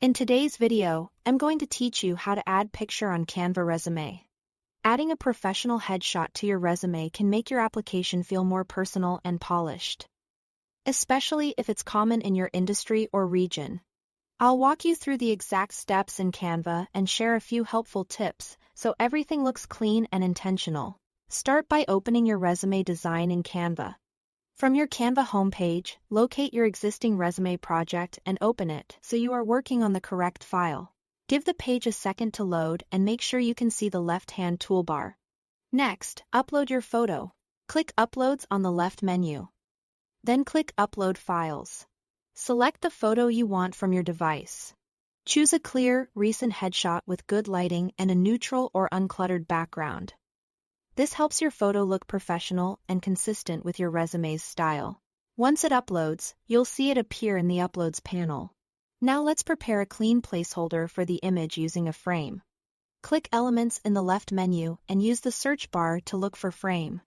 In today's video, I'm going to teach you how to add picture on Canva resume. Adding a professional headshot to your resume can make your application feel more personal and polished, especially if it's common in your industry or region. I'll walk you through the exact steps in Canva and share a few helpful tips so everything looks clean and intentional. Start by opening your resume design in Canva. From your Canva homepage, locate your existing resume project and open it so you are working on the correct file. Give the page a second to load and make sure you can see the left-hand toolbar. Next, upload your photo. Click Uploads on the left menu. Then click Upload Files. Select the photo you want from your device. Choose a clear, recent headshot with good lighting and a neutral or uncluttered background. This helps your photo look professional and consistent with your resume's style. Once it uploads, you'll see it appear in the Uploads panel. Now let's prepare a clean placeholder for the image using a frame. Click Elements in the left menu and use the search bar to look for frame.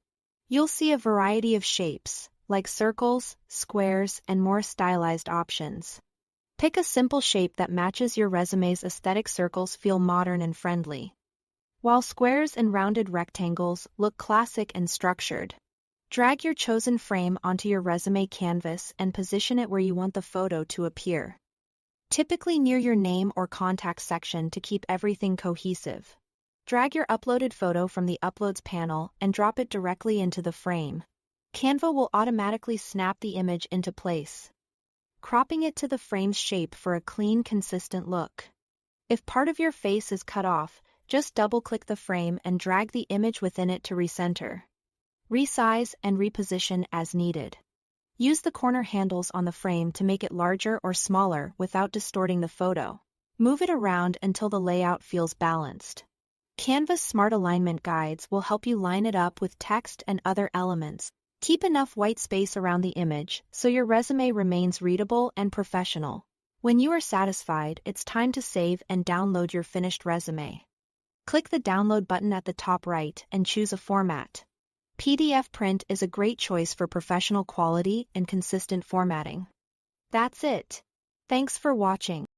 You'll see a variety of shapes, like circles, squares, and more stylized options. Pick a simple shape that matches your resume's aesthetic. Circles feel modern and friendly, while squares and rounded rectangles look classic and structured. Drag your chosen frame onto your resume canvas and position it where you want the photo to appear, typically near your name or contact section to keep everything cohesive. Drag your uploaded photo from the Uploads panel and drop it directly into the frame. Canva will automatically snap the image into place, cropping it to the frame's shape for a clean, consistent look. If part of your face is cut off, just double-click the frame and drag the image within it to recenter. Resize and reposition as needed. Use the corner handles on the frame to make it larger or smaller without distorting the photo. Move it around until the layout feels balanced. Canva's Smart Alignment guides will help you line it up with text and other elements. Keep enough white space around the image so your resume remains readable and professional. When you are satisfied, it's time to save and download your finished resume. Click the Download button at the top right and choose a format. PDF print is a great choice for professional quality and consistent formatting. That's it. Thanks for watching.